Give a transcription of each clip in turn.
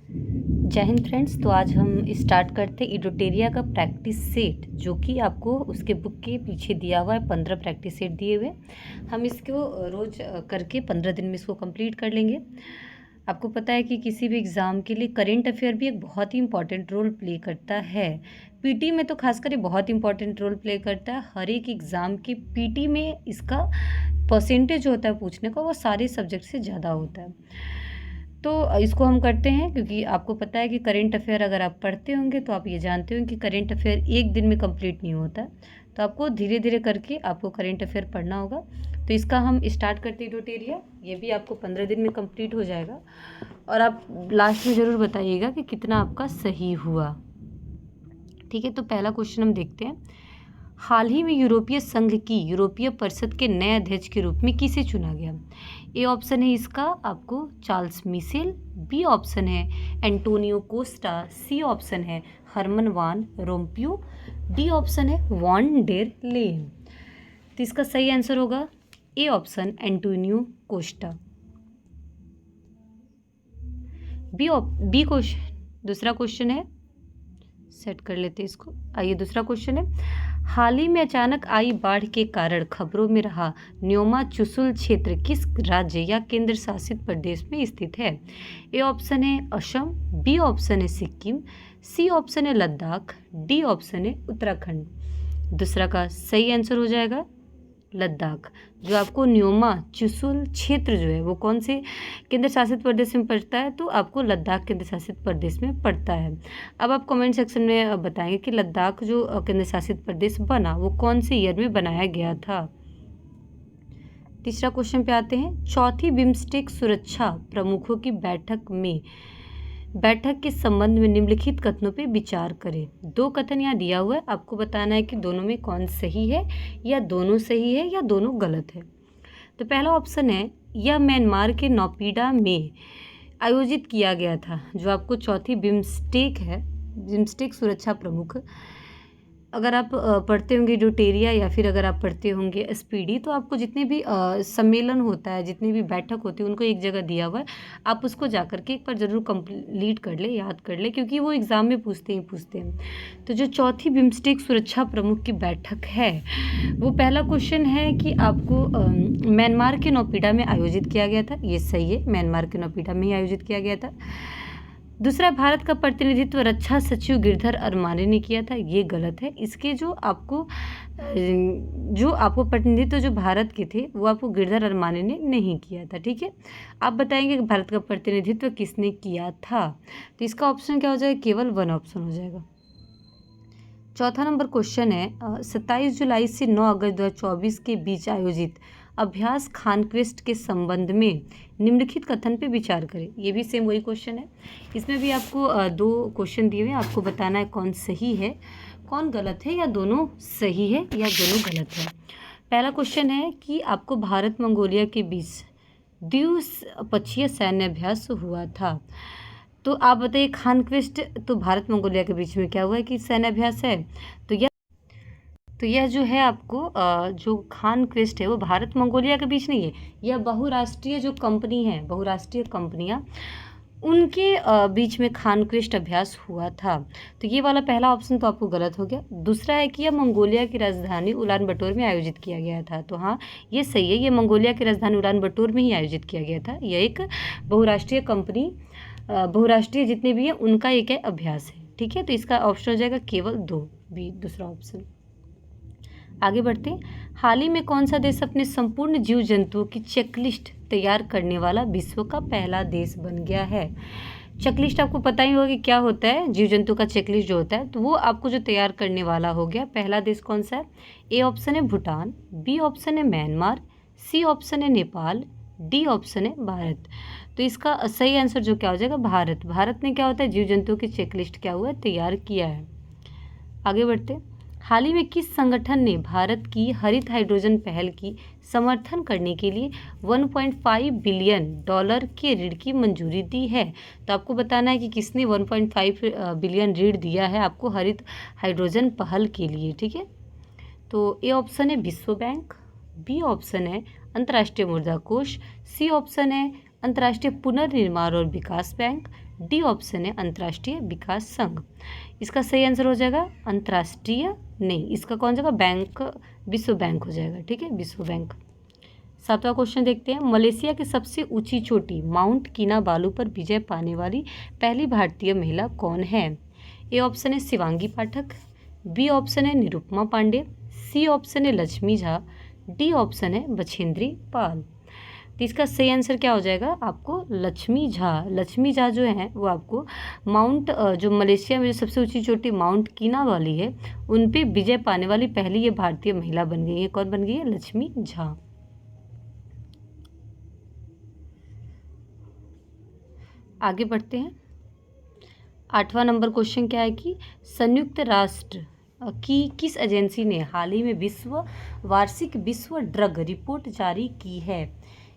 जय हिंद फ्रेंड्स। तो आज हम स्टार्ट करते हैं इडोटेरिया का प्रैक्टिस सेट, जो कि आपको उसके बुक के पीछे दिया हुआ है। 15 प्रैक्टिस सेट दिए हुए, हम इसको रोज़ करके 15 दिन में इसको कंप्लीट कर लेंगे। आपको पता है कि किसी भी एग्ज़ाम के लिए करेंट अफेयर भी एक बहुत ही इंपॉर्टेंट रोल प्ले करता है। पीटी में तो खासकर ये बहुत इंपॉर्टेंट रोल प्ले करता है। हर एक एग्ज़ाम के पीटी में इसका परसेंटेज होता है पूछने का, वो सारे सब्जेक्ट से ज़्यादा होता है। तो इसको हम करते हैं क्योंकि आपको पता है कि करेंट अफेयर अगर आप पढ़ते होंगे तो आप ये जानते होंगे कि करेंट अफेयर एक दिन में कंप्लीट नहीं होता। तो आपको धीरे धीरे करके आपको करेंट अफेयर पढ़ना होगा। तो इसका हम स्टार्ट करते हैं इडोटेरिया। ये भी आपको 15 दिन में कंप्लीट हो जाएगा और आप लास्ट में ज़रूर बताइएगा कि कितना आपका सही हुआ। ठीक है, तो पहला क्वेश्चन हम देखते हैं। हाल ही में यूरोपीय संघ की यूरोपीय परिषद के नए अध्यक्ष के रूप में किसे चुना गया? ए ऑप्शन है इसका आपको चार्ल्स मिशेल, बी ऑप्शन है एंटोनियो कोस्टा, सी ऑप्शन है Herman Van Rompuy, D option है वॉन डेर लेन। तो इसका सही आंसर होगा A option Antonio Costa. B question, दूसरा क्वेश्चन है, सेट कर लेते हैं इसको। आइए दूसरा क्वेश्चन है। हाल ही में अचानक आई बाढ़ के कारण खबरों में रहा न्योमा चुशुल क्षेत्र किस राज्य या केंद्र शासित प्रदेश में स्थित है? ए ऑप्शन है असम, बी ऑप्शन है सिक्किम, सी ऑप्शन है लद्दाख, डी ऑप्शन है उत्तराखंड। दूसरा का सही आंसर हो जाएगा लद्दाख। जो आपको न्योमा चुशुल क्षेत्र जो है वो कौन से केंद्र शासित प्रदेश में पड़ता है? तो आपको लद्दाख केंद्र शासित प्रदेश में पड़ता है। अब आप कमेंट सेक्शन में बताएंगे कि लद्दाख जो केंद्र शासित प्रदेश बना वो कौन से ईयर में बनाया गया था। तीसरा क्वेश्चन पे आते हैं। चौथी बिम्स्टेक सुरक्षा प्रमुखों की बैठक के संबंध में निम्नलिखित कथनों पे विचार करें। दो कथन यहाँ दिया हुआ है, आपको बताना है कि दोनों में कौन सही है, या दोनों सही है या दोनों गलत है। तो पहला ऑप्शन है यह म्यांमार के नौपीडा में आयोजित किया गया था। जो आपको चौथी बिम्स्टेक है, बिम्स्टेक सुरक्षा प्रमुख, अगर आप पढ़ते होंगे इडोटेरिया या फिर अगर आप पढ़ते होंगे एसपीडी, तो आपको जितने भी सम्मेलन होता है, जितनी भी बैठक होती है, उनको एक जगह दिया हुआ है। आप उसको जा कर के एक बार ज़रूर कंप्लीट कर ले, याद कर ले, क्योंकि वो एग्ज़ाम में पूछते हैं। तो जो चौथी बिम्स्टेक सुरक्षा प्रमुख की बैठक है, वो पहला क्वेश्चन है कि आपको म्यांमार के नौपीडा में आयोजित किया गया था। ये सही है, म्यांमार के नौपीडा में ही आयोजित किया गया था। दूसरा, भारत का प्रतिनिधित्व रक्षा सचिव गिरधर अरमाने ने किया था। ये गलत है। इसके जो आपको प्रतिनिधित्व जो भारत के थे वो आपको गिरधर अरमाने ने नहीं किया था। ठीक है, आप बताएंगे कि भारत का प्रतिनिधित्व किसने किया था। तो इसका ऑप्शन क्या हो जाएगा? केवल वन ऑप्शन हो जाएगा। चौथा नंबर क्वेश्चन है। 27 जुलाई से 9 अगस्त 2024 के बीच आयोजित अभ्यास खानक्वेस्ट के संबंध में निम्नलिखित कथन पे विचार करें। ये भी सेम वही क्वेश्चन है। इसमें भी आपको दो क्वेश्चन दिए हुए हैं, आपको बताना है कौन सही है कौन गलत है, या दोनों सही है या दोनों गलत है। पहला क्वेश्चन है कि आपको भारत मंगोलिया के बीच द्विपक्षीय सैन्य अभ्यास हुआ था। तो आप बताइए खानक्वेस्ट तो भारत मंगोलिया के बीच में क्या हुआ है कि सैन्य अभ्यास है। तो यह जो है आपको जो खानक्वेस्ट है वो भारत मंगोलिया के बीच नहीं है। यह बहुराष्ट्रीय जो कंपनी है, बहुराष्ट्रीय कंपनियां, उनके बीच में खानक्वेस्ट अभ्यास हुआ था। तो ये वाला पहला ऑप्शन तो आपको गलत हो गया। दूसरा है कि यह मंगोलिया की राजधानी उलान बटोर में आयोजित किया गया था। तो हाँ, ये सही है, ये मंगोलिया की राजधानी उलान बटोर में ही आयोजित किया गया था। यह एक बहुराष्ट्रीय कंपनी, बहुराष्ट्रीय जितने भी हैं उनका एक है अभ्यास है। ठीक है, तो इसका ऑप्शन हो जाएगा केवल दो, बी दूसरा ऑप्शन। आगे बढ़ते हैं। हाल ही में कौन सा देश अपने संपूर्ण जीव जंतुओं की चेकलिस्ट तैयार करने वाला विश्व का पहला देश बन गया है? चेकलिस्ट आपको पता ही होगा कि क्या होता है। जीव जंतु का चेकलिस्ट जो होता है, तो वो आपको जो तैयार करने वाला हो गया पहला देश कौन सा है? ए ऑप्शन है भूटान, बी ऑप्शन है म्यांमार, सी ऑप्शन है नेपाल, डी ऑप्शन है भारत। तो इसका सही आंसर जो क्या हो जाएगा? भारत। भारत ने क्या होता है, जीव जंतुओं की चेकलिस्ट क्या हुआ है, तैयार किया है। आगे बढ़ते हैं। हाल ही में किस संगठन ने भारत की हरित हाइड्रोजन पहल की समर्थन करने के लिए $1.5 बिलियन के ऋण की मंजूरी दी है? तो आपको बताना है कि किसने 1.5 बिलियन ऋण दिया है आपको हरित हाइड्रोजन पहल के लिए। ठीक है, तो ए ऑप्शन है विश्व बैंक, बी ऑप्शन है अंतर्राष्ट्रीय मुद्रा कोष, सी ऑप्शन है अंतर्राष्ट्रीय पुनर्निर्माण और विकास बैंक, डी ऑप्शन है अंतर्राष्ट्रीय विकास संघ। इसका सही आंसर हो जाएगा अंतर्राष्ट्रीय नहीं, इसका कौन जाएगा बैंक, विश्व बैंक हो जाएगा। ठीक है, विश्व बैंक। 7वां क्वेश्चन देखते हैं। मलेशिया की सबसे ऊंची चोटी माउंट किनाबालू पर विजय पाने वाली पहली भारतीय महिला कौन है? ए ऑप्शन है शिवांगी पाठक, बी ऑप्शन है निरुपमा पांडे, सी ऑप्शन है लक्ष्मी झा, डी ऑप्शन है बछेंद्री पाल। तो इसका सही आंसर क्या हो जाएगा आपको? लक्ष्मी झा। लक्ष्मी झा जो है वो आपको माउंट जो मलेशिया में जो सबसे ऊंची चोटी माउंट किनाबालू है उन पे विजय पाने वाली पहली ये भारतीय महिला बन गई है। कौन बन गई है? लक्ष्मी झा। आगे बढ़ते हैं। 8वां नंबर क्वेश्चन क्या है कि संयुक्त राष्ट्र की किस एजेंसी ने हाल ही में वार्षिक विश्व ड्रग रिपोर्ट जारी की है?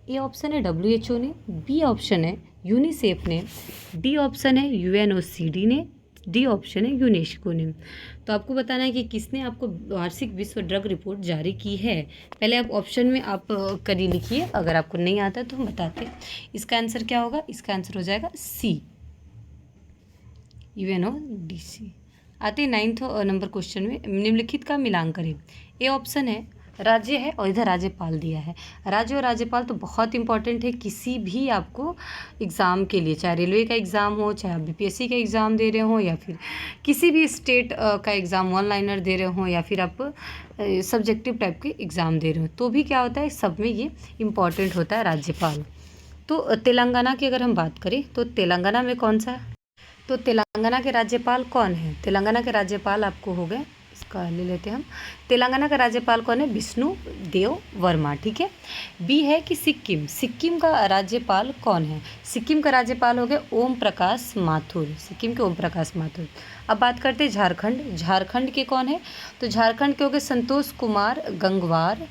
ए ऑप्शन है WHO ने, बी ऑप्शन है यूनिसेफ ने, डी ऑप्शन है UNOCD ने, डी ऑप्शन है यूनेस्को ने। तो आपको बताना है कि किसने आपको वार्षिक विश्व ड्रग रिपोर्ट जारी की है। पहले आप ऑप्शन में आप करी लिखिए, अगर आपको नहीं आता तो हम बताते हैं। इसका आंसर क्या होगा? इसका आंसर हो जाएगा सी, UNODC। आते 9th नंबर क्वेश्चन में, निम्नलिखित का मिलान करें। ए ऑप्शन है राज्य है और इधर राज्यपाल दिया है। राज्य और राज्यपाल तो बहुत इंपॉर्टेंट है किसी भी आपको एग्ज़ाम के लिए, चाहे रेलवे का एग्ज़ाम हो, चाहे आप BPSC का एग्ज़ाम दे रहे हो, या फिर किसी भी स्टेट का एग्ज़ाम वन लाइनर दे रहे हो, या फिर आप सब्जेक्टिव टाइप के एग्ज़ाम दे रहे हो, तो भी क्या होता है सब में ये इम्पॉर्टेंट होता है राज्यपाल। तो तेलंगाना की अगर हम बात करें तो तेलंगाना में कौन सा, तो तेलंगाना के राज्यपाल कौन है? तेलंगाना के राज्यपाल आपको हो गए, इसका ले लेते हैं हम। तेलंगाना का राज्यपाल कौन है? विष्णु देव वर्मा। ठीक है। बी है कि सिक्किम, सिक्किम का राज्यपाल कौन है? सिक्किम का राज्यपाल हो गए ओम प्रकाश माथुर, सिक्किम के ओम प्रकाश माथुर। अब बात करते हैं झारखंड, झारखंड के कौन है? तो झारखंड के हो गए संतोष कुमार गंगवार।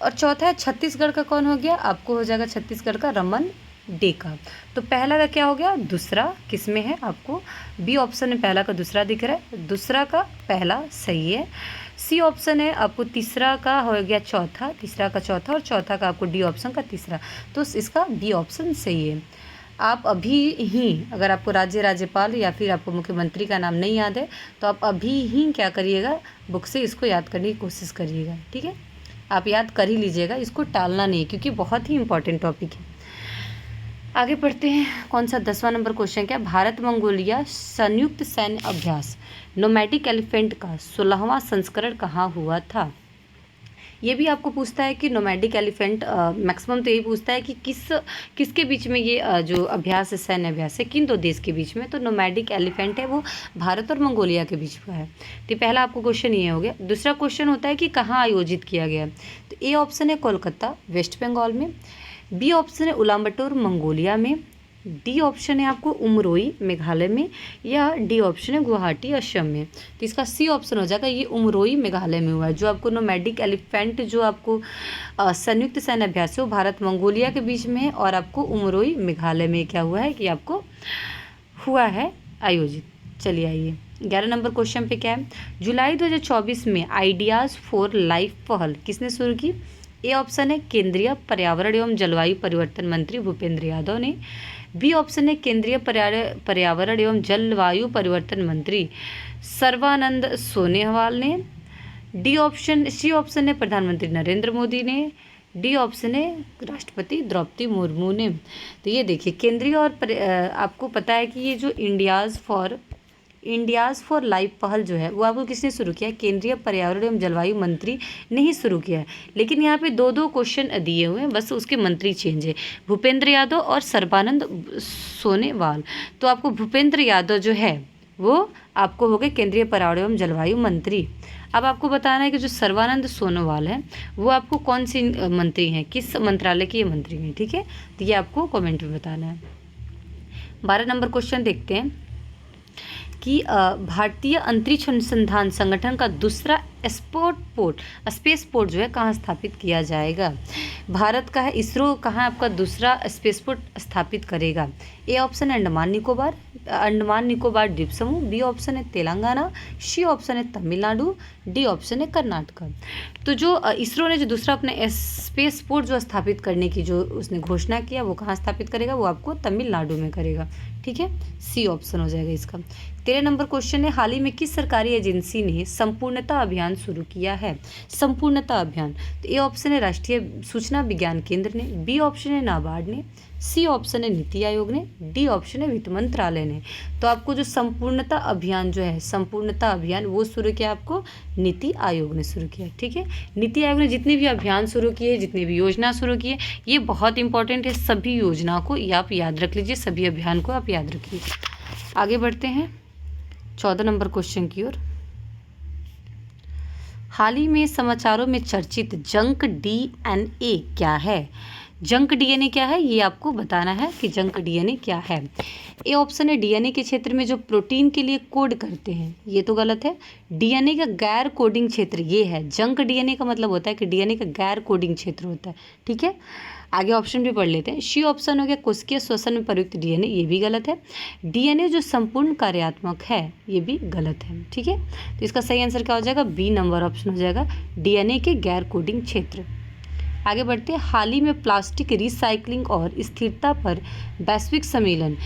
और चौथा है छत्तीसगढ़ का कौन हो गया? आपको हो जाएगा छत्तीसगढ़ का रमन डेका। तो पहला का क्या हो गया? दूसरा किस में है? आपको बी ऑप्शन में पहला का दूसरा दिख रहा है, दूसरा का पहला सही है। सी ऑप्शन है आपको तीसरा का हो गया चौथा, तीसरा का चौथा, और चौथा का आपको डी ऑप्शन का तीसरा, तो इसका बी ऑप्शन सही है। आप अभी ही, अगर आपको राज्यपाल या फिर आपको मुख्यमंत्री का नाम नहीं याद है तो आप अभी ही क्या करिएगा, बुक से इसको याद करने की कोशिश करिएगा। ठीक है, आप याद कर ही लीजिएगा, इसको टालना नहीं, क्योंकि बहुत ही इंपॉर्टेंट टॉपिक है। आगे बढ़ते हैं। कौन सा 10वां नंबर क्वेश्चन क्या? भारत मंगोलिया संयुक्त सैन्य अभ्यास नोमैडिक एलिफेंट का 16वां संस्करण कहाँ हुआ था? ये भी आपको पूछता है कि नोमैडिक एलिफेंट, मैक्सिमम तो यही पूछता है कि किसके बीच में ये जो अभ्यास है, सैन्य अभ्यास है, किन दो देश के बीच में? तो नोमैडिक एलिफेंट है वो भारत और मंगोलिया के बीच में है। तो पहला आपको क्वेश्चन ये हो गया। दूसरा क्वेश्चन होता है कि कहाँ आयोजित किया गया? तो ए ऑप्शन है कोलकाता वेस्ट बंगाल में, बी ऑप्शन है उलानबाटर मंगोलिया में, डी ऑप्शन है आपको उमरोई मेघालय में, या डी ऑप्शन है गुवाहाटी असम में। तो इसका सी ऑप्शन हो जाएगा, ये उमरोई मेघालय में हुआ है। जो आपको नोमैडिक एलिफेंट जो आपको संयुक्त सैन्य अभ्यास है वो भारत मंगोलिया के बीच में है, और आपको उमरोई मेघालय में क्या हुआ है कि आपको हुआ है आयोजित। चलिए आइए 11 नंबर क्वेश्चन पे क्या है? जुलाई 2024 में आइडियाज़ फॉर लाइफ पहल किसने शुरू की? ए ऑप्शन है केंद्रीय पर्यावरण एवं जलवायु परिवर्तन मंत्री भूपेंद्र यादव ने, बी ऑप्शन है केंद्रीय पर्यावरण एवं जलवायु परिवर्तन मंत्री सर्बानंद सोनोवाल ने, सी ऑप्शन है प्रधानमंत्री नरेंद्र मोदी ने, डी ऑप्शन है राष्ट्रपति द्रौपदी मुर्मू ने। तो ये देखिए केंद्रीय और आपको पता है कि ये जो इंडियाज़ फॉर लाइफ पहल जो है वो आपको किसने शुरू किया है? केंद्रीय पर्यावरण एवं जलवायु मंत्री ने ही शुरू किया है। लेकिन यहाँ पे दो क्वेश्चन दिए हुए हैं, बस उसके मंत्री चेंज है, भूपेंद्र यादव और सर्बानंद सोनोवाल। तो आपको भूपेंद्र यादव जो है वो आपको हो गए केंद्रीय पर्यावरण एवं जलवायु मंत्री। अब आपको बताना है कि जो सर्बानंद सोनोवाल है वो आपको कौन सी मंत्री हैं, किस मंत्रालय के ये मंत्री हैं। ठीक है, तो ये आपको कमेंट में बताना है। 12 नंबर क्वेश्चन देखते हैं कि भारतीय अंतरिक्ष अनुसंधान संगठन का दूसरा स्पेस पोर्ट जो है कहाँ स्थापित किया जाएगा? भारत का है इसरो, कहाँ आपका दूसरा स्पेस पोर्ट स्थापित करेगा? ए ऑप्शन अंडमान निकोबार, अंडमान निकोबार द्वीप समूह, बी ऑप्शन है तेलंगाना, सी ऑप्शन है तमिलनाडु, डी ऑप्शन है कर्नाटका। तो जो इसरो ने जो दूसरा अपना स्पेस पोर्ट जो स्थापित करने की जो उसने घोषणा किया, वो कहाँ स्थापित करेगा, वो आपको तमिलनाडु में करेगा। ठीक है, सी ऑप्शन हो जाएगा इसका। 13 नंबर क्वेश्चन है, हाल ही में किस सरकारी एजेंसी ने संपूर्णता अभियान शुरू किया है? संपूर्णता अभियान, तो ए ऑप्शन है राष्ट्रीय सूचना विज्ञान केंद्र ने, बी ऑप्शन है नाबार्ड ने, सी ऑप्शन है नीति आयोग ने, डी ऑप्शन है वित्त मंत्रालय ने। तो आपको जो संपूर्णता अभियान जो है, संपूर्णता अभियान वो शुरू किया आपको नीति आयोग ने शुरू किया। ठीक है, नीति आयोग ने जितने भी अभियान शुरू किए, जितने भी योजना शुरू किए, ये बहुत इंपॉर्टेंट है। सभी योजना को आप याद रख लीजिए, सभी अभियान को आप याद रखिए। आगे बढ़ते हैं 14 नंबर क्वेश्चन की ओर। हाल ही में समाचारों में चर्चित जंक डीएनए क्या है? जंक डीएनए क्या है, ये आपको बताना है कि जंक डीएनए क्या है। ए ऑप्शन है डीएनए के क्षेत्र में जो प्रोटीन के लिए कोड करते हैं, ये तो गलत है। डीएनए का गैर कोडिंग क्षेत्र ये है। जंक डीएनए का मतलब होता है कि डीएनए का गैर कोडिंग क्षेत्र होता है। ठीक है, आगे ऑप्शन भी पढ़ लेते हैं। सी ऑप्शन हो गया कोशिकीय श्वसन में प्रयुक्त डीएनए, ये भी गलत है। डीएनए जो संपूर्ण कार्यात्मक है, ये भी गलत है। ठीक है, तो इसका सही आंसर क्या हो जाएगा, बी नंबर ऑप्शन हो जाएगा, डीएनए के गैर कोडिंग क्षेत्र। आगे बढ़ते हैं, हाल ही में प्लास्टिक रिसाइकलिंग और स्थिरता पर वैश्विक सम्मेलन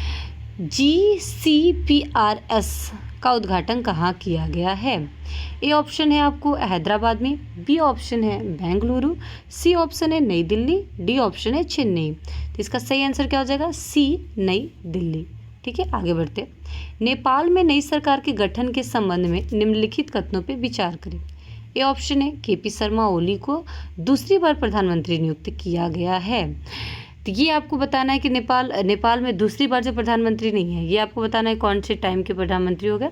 GCPRS का उद्घाटन कहाँ किया गया है? ए ऑप्शन है आपको हैदराबाद में, बी ऑप्शन है बेंगलुरु, सी ऑप्शन है नई दिल्ली, डी ऑप्शन है चेन्नई। तो इसका सही आंसर क्या हो जाएगा, सी नई दिल्ली। ठीक है, आगे बढ़ते हैं। नेपाल में नई सरकार के गठन के संबंध में निम्नलिखित कथनों पर विचार करें। ए ऑप्शन है केपी शर्मा ओली को दूसरी बार प्रधानमंत्री नियुक्त किया गया है। तो ये आपको बताना है कि नेपाल में दूसरी बार जो प्रधानमंत्री नहीं है, ये आपको बताना है कौन से टाइम के प्रधानमंत्री हो गए।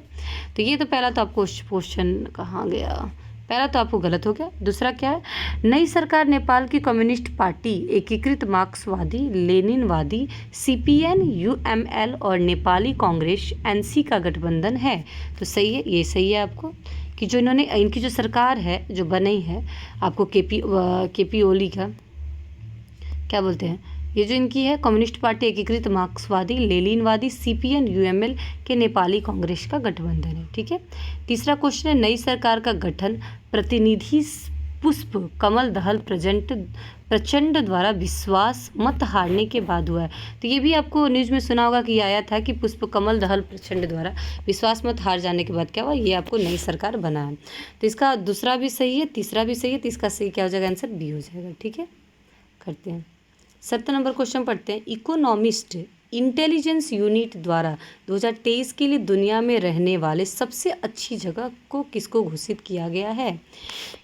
तो ये तो पहला तो आपको क्वेश्चन कहाँ गया, पहला तो आपको गलत हो गया। दूसरा क्या है, नई सरकार नेपाल की कम्युनिस्ट पार्टी, एकीकृत मार्क्सवादी लेनिनवादी CPN UML और नेपाली कांग्रेस NC का गठबंधन है। तो सही है, ये सही है आपको कि जो इनकी जो सरकार है जो बनी है आपको केपी ओली का क्या बोलते हैं, ये जो इनकी है कम्युनिस्ट पार्टी एकीकृत मार्क्सवादी लेनिनवादी CPN UML के नेपाली कांग्रेस का गठबंधन है। ठीक है, तीसरा क्वेश्चन है, नई सरकार का गठन प्रतिनिधि पुष्प कमल दहल प्रचंड द्वारा विश्वास मत हारने के बाद हुआ है। तो ये भी आपको न्यूज़ में सुना होगा कि ये आया था कि पुष्प कमल दहल प्रचंड द्वारा विश्वास मत हार जाने के बाद क्या हुआ, ये आपको नई सरकार बना है। तो इसका दूसरा भी सही है, तीसरा भी सही है, तो इसका सही क्या हो जाएगा, आंसर बी हो जाएगा। ठीक है, करते हैं 17 नंबर क्वेश्चन पढ़ते हैं। इकोनॉमिस्ट इंटेलिजेंस यूनिट द्वारा 2023 के लिए दुनिया में रहने वाले सबसे अच्छी जगह को किसको घोषित किया गया है?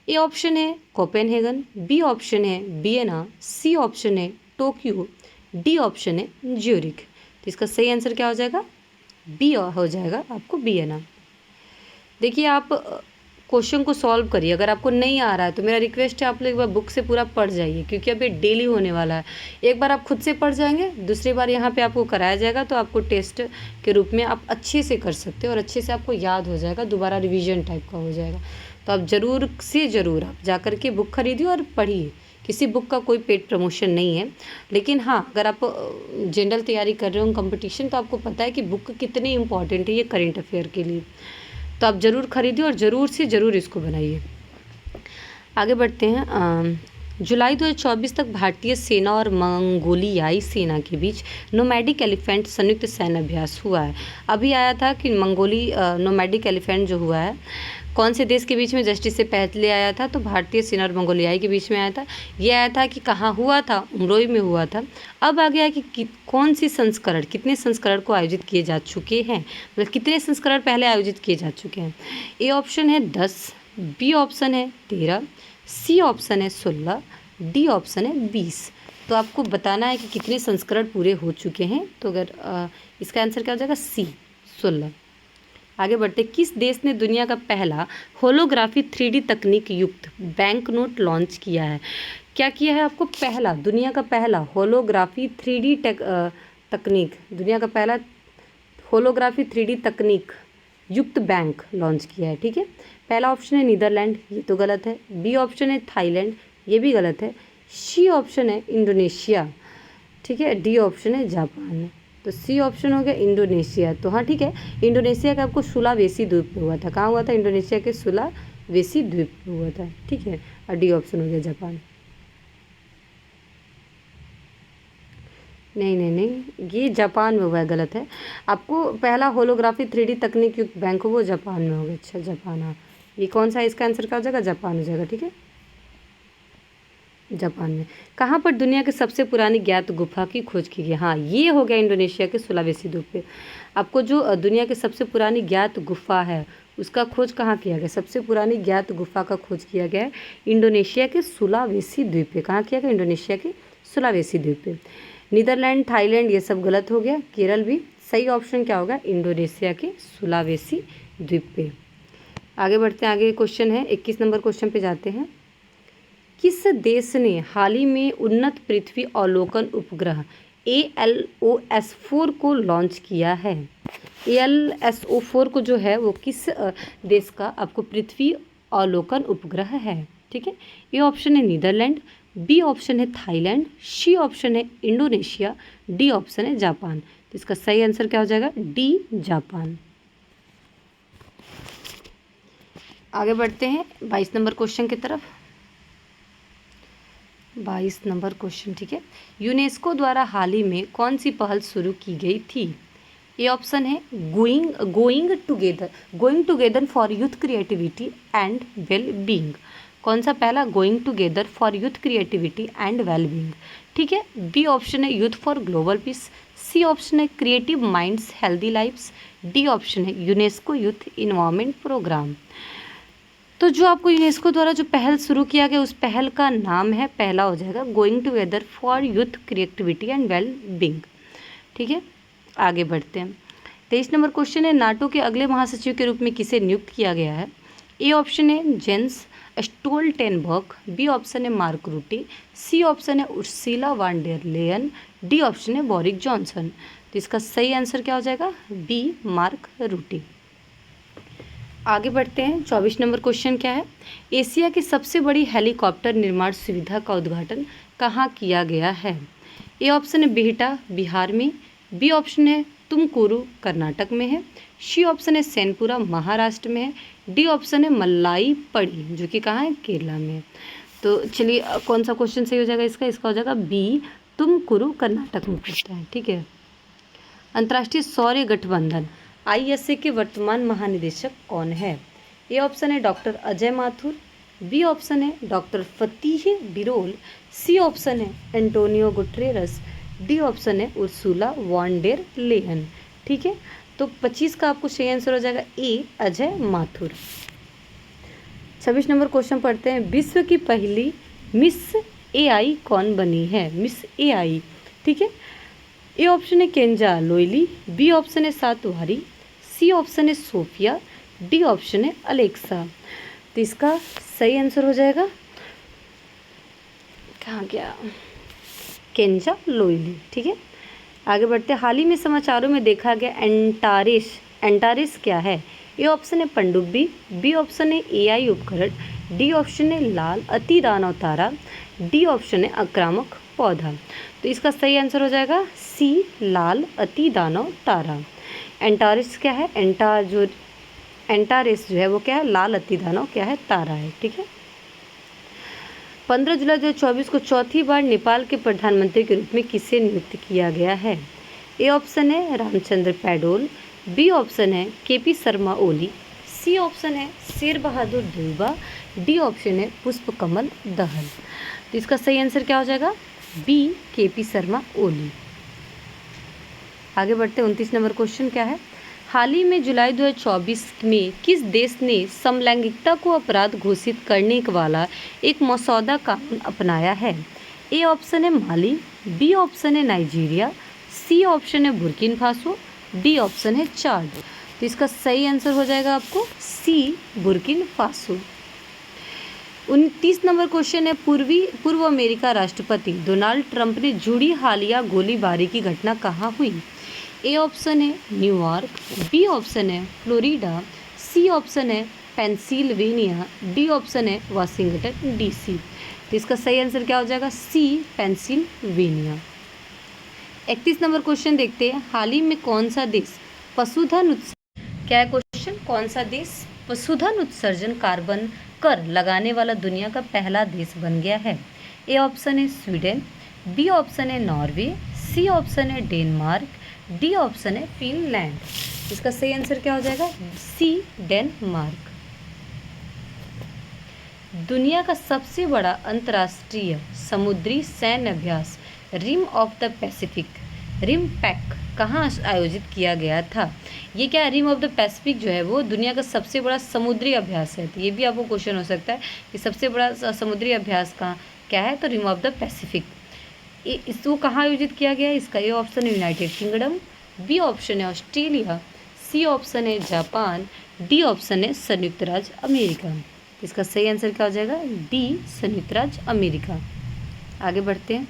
ए ऑप्शन है कोपेनहेगन, बी ऑप्शन है वियना, सी ऑप्शन है टोक्यो, डी ऑप्शन है ज्यूरिख। तो इसका सही आंसर क्या हो जाएगा, बी हो जाएगा आपको वियना। देखिए आप क्वेश्चन को सॉल्व करिए। अगर आपको नहीं आ रहा है तो मेरा रिक्वेस्ट है आप लोग एक बार बुक से पूरा पढ़ जाइए, क्योंकि अब ये डेली होने वाला है। एक बार आप खुद से पढ़ जाएंगे, दूसरी बार यहाँ पे आपको कराया जाएगा, तो आपको टेस्ट के रूप में आप अच्छे से कर सकते हो और अच्छे से आपको याद हो जाएगा, दोबारा रिवीजन टाइप का हो जाएगा। तो आप ज़रूर से ज़रूर आप जा कर के बुक खरीदिए और पढ़िए। किसी बुक का कोई पेड प्रमोशन नहीं है, लेकिन हाँ अगर आप जनरल तैयारी कर रहे हो कंपटीशन, तो आपको पता है कि बुक कितनी इंपॉर्टेंट है ये करेंट अफेयर के लिए। तो आप ज़रूर खरीदिए और ज़रूर से ज़रूर इसको बनाइए। आगे बढ़ते हैं। जुलाई 2024 तक भारतीय सेना और मंगोलियाई सेना के बीच नोमैडिक एलिफेंट संयुक्त सैन्य अभ्यास हुआ है। अभी आया था कि नोमैडिक एलिफेंट जो हुआ है कौन से देश के बीच में, जस्टिस से पहले आया था तो भारतीय सेना और मंगोलियाई के बीच में आया था। ये आया था कि कहाँ हुआ था, उमरोई में हुआ था। अब आ गया कि कौन सी संस्करण, कितने संस्करण को आयोजित किए जा चुके हैं, मतलब कितने संस्करण पहले आयोजित किए जा चुके हैं। ए ऑप्शन है 10, बी ऑप्शन है 13, सी ऑप्शन है 16, डी ऑप्शन है 20। तो आपको बताना है कि कितने संस्करण पूरे हो चुके हैं। तो अगर इसका आंसर क्या हो जाएगा, सी 16। आगे बढ़ते, किस देश ने दुनिया का पहला होलोग्राफी 3D तकनीक युक्त बैंक नोट लॉन्च किया है? क्या किया है आपको, पहला, दुनिया का पहला होलोग्राफी 3D तकनीक, दुनिया का पहला होलोग्राफी 3D तकनीक युक्त बैंक लॉन्च किया है। ठीक है, पहला ऑप्शन है नीदरलैंड, ये तो गलत है। बी ऑप्शन है थाईलैंड, ये भी गलत है। सी ऑप्शन है इंडोनेशिया, ठीक है। डी ऑप्शन है जापान। तो सी ऑप्शन हो गया इंडोनेशिया। तो हाँ ठीक है, इंडोनेशिया का आपको सुलावेसी द्वीप पे हुआ था। कहाँ हुआ था? इंडोनेशिया के सुलावेसी द्वीप पे हुआ था, ठीक है। और डी ऑप्शन हो गया जापान। नहीं नहीं नहीं, ये जापान में हुआ है, गलत है। आपको पहला होलोग्राफी 3D तकनीक युक्त बैंक हो वो जापान में होगा। अच्छा जापान, हाँ ये कौन सा है? इसका आंसर क्या हो जाएगा? जापान हो जाएगा, ठीक है। जापान में। कहाँ पर दुनिया की सबसे पुरानी ज्ञात गुफा की खोज की गई? हाँ ये हो गया इंडोनेशिया के सुलावेसी द्वीप पे। आपको जो दुनिया की सबसे पुरानी ज्ञात गुफा है उसका खोज कहाँ किया गया? सबसे पुरानी ज्ञात गुफा का खोज किया गया है इंडोनेशिया के सुलावेसी द्वीप पे। कहाँ किया गया? इंडोनेशिया के सुलावेसी द्वीप पे। नीदरलैंड, थाईलैंड ये सब गलत हो गया। केरल भी। सही ऑप्शन क्या होगा? इंडोनेशिया के सुलावेसी द्वीप पे। आगे बढ़ते हैं, आगे क्वेश्चन है 21 नंबर क्वेश्चन पे जाते हैं। किस देश ने हाल ही में उन्नत पृथ्वी अवलोकन उपग्रह ALOS-4 को लॉन्च किया है? ALOS-4 को जो है वो किस देश का आपको पृथ्वी अवलोकन उपग्रह है? ठीक है। ए ऑप्शन है नीदरलैंड, बी ऑप्शन है थाईलैंड, सी ऑप्शन है इंडोनेशिया, डी ऑप्शन है जापान। तो इसका सही आंसर क्या हो जाएगा? D Japan. आगे बढ़ते हैं 22 नंबर क्वेश्चन की तरफ। 22 नंबर क्वेश्चन, ठीक है। यूनेस्को द्वारा हाल ही में कौन सी पहल शुरू की गई थी? ए ऑप्शन है going together for youth creativity and well being. कौन सा पहला? Going together for youth creativity and well being, ठीक है। बी ऑप्शन है youth for global peace, C option है creative minds healthy lifes, D option है UNESCO youth environment programme. तो जो आपको यूनेस्को द्वारा जो पहल शुरू किया गया उस पहल का नाम है, पहला हो जाएगा going together for youth creativity and well being, ठीक है। आगे बढ़ते हैं 23 नंबर क्वेश्चन है। नाटो के अगले महासचिव के रूप में किसे नियुक्त किया गया है? ए ऑप्शन है जेंस स्टोल्टेनबर्ग, बी ऑप्शन है मार्क रूटी, सी ऑप्शन है Ursula von der Leyen, D option है बोरिस जॉनसन। तो इसका सही आंसर क्या हो जाएगा? बी मार्क रूटी। आगे बढ़ते हैं 24 नंबर क्वेश्चन क्या है? एशिया की सबसे बड़ी हेलीकॉप्टर निर्माण सुविधा का उद्घाटन कहाँ किया गया है? ए ऑप्शन है बिहटा बिहार में, बी ऑप्शन है तुमकुरू कर्नाटक में है, सी ऑप्शन है सैनपुरा महाराष्ट्र में है, डी ऑप्शन है मल्लाई पड़ी जो कि कहाँ है? केरला में। तो चलिए कौन सा क्वेश्चन सही हो जाएगा इसका? इसका हो जाएगा बी तुमकुरू कर्नाटक में पड़ता है, ठीक है। अंतर्राष्ट्रीय सौर गठबंधन ISA के वर्तमान महानिदेशक कौन है? ए ऑप्शन है doctor Ajay Mathur, B option है doctor Fatih Birol, C option है एंटोनियो गुटेरेस, डी ऑप्शन है उर्सुला वॉन डेर लेयन, ठीक है। तो 25 का आपको सही आंसर हो जाएगा ए अजय माथुर। 26 नंबर क्वेश्चन पढ़ते हैं। विश्व की पहली मिस AI कौन बनी है? मिस AI, ठीक है। ए ऑप्शन है केंजा लोइली, बी ऑप्शन है सातवारी, सी ऑप्शन है सोफिया, डी ऑप्शन है अलेक्सा। तो इसका सही आंसर हो जाएगा, कहाँ गया? केंजा लोइली, ठीक है। आगे बढ़ते हैं। हाल ही में समाचारों में देखा गया एंटारिस क्या है? ए ऑप्शन है पनडुब्बी, बी ऑप्शन है AI उपकरण, डी ऑप्शन है लाल अति दानव तारा, डी ऑप्शन है आक्रामक पौधा। तो इसका सही आंसर हो जाएगा सी लाल अति दानव तारा। एंटारिस क्या है? एंटारिस जो है वो क्या है? लाल अति दानव क्या है? तारा है, ठीक है। 15 जुलाई 2024 को चौथी बार नेपाल के प्रधानमंत्री के रूप में किसे नियुक्त किया गया है? ए ऑप्शन है रामचंद्र पैडोल, बी ऑप्शन है KP शर्मा ओली, सी ऑप्शन है शेर बहादुर देउबा, डी ऑप्शन है पुष्प कमल दहल। तो इसका सही आंसर क्या हो जाएगा? B KP Sharma Oli. आगे बढ़ते हैं 29 नंबर क्वेश्चन क्या है? हाल ही में जुलाई 2024 में किस देश ने समलैंगिकता को अपराध घोषित करने वाला एक मसौदा कानून अपनाया है? ए ऑप्शन है माली, बी ऑप्शन है नाइजीरिया, सी ऑप्शन है बुर्किना फासो, डी ऑप्शन है चाड। तो इसका सही आंसर हो जाएगा आपको सी बुर्किना फासो। 29 नंबर क्वेश्चन है। पूर्व अमेरिका राष्ट्रपति डोनाल्ड ट्रंप ने जुड़ी हालिया गोलीबारी की घटना कहाँ हुई? ए ऑप्शन है न्यूयॉर्क, बी ऑप्शन है फ्लोरिडा, सी ऑप्शन है पेंसिल्वेनिया, डी ऑप्शन है वाशिंगटन DC। तो इसका सही आंसर क्या हो जाएगा? सी पेंसिल्वेनिया। 31 नंबर क्वेश्चन देखते हैं। हाल ही में कौन सा देश पशुधन उत्सर्जन, क्या है क्वेश्चन, कौन सा देश पशुधन उत्सर्जन कार्बन कर लगाने वाला दुनिया का पहला देश बन गया है? ए ऑप्शन है स्वीडन, बी ऑप्शन है नॉर्वे, सी ऑप्शन है डेनमार्क, डी ऑप्शन है फिनलैंड। इसका सही आंसर क्या हो जाएगा? C, Denmark. दुनिया का सबसे बड़ा अंतर्राष्ट्रीय समुद्री सैन्य अभ्यास Rim of the Pacific, Rim Pac, कहाँ आयोजित किया गया था? ये क्या है, रिम ऑफ द पैसिफिक जो है वो दुनिया का सबसे बड़ा समुद्री अभ्यास है। तो ये भी आपको क्वेश्चन हो सकता है कि सबसे बड़ा समुद्री अभ्यास कहाँ क्या है, तो रिम ऑफ द पैसिफिक। इसको कहाँ आयोजित किया गया है? इसका ए ऑप्शन है यूनाइटेड किंगडम, बी ऑप्शन है ऑस्ट्रेलिया, सी ऑप्शन है जापान, डी ऑप्शन है संयुक्त राज्य अमेरिका। इसका सही आंसर क्या हो जाएगा? डी, संयुक्त राज्य अमेरिका। आगे बढ़ते हैं।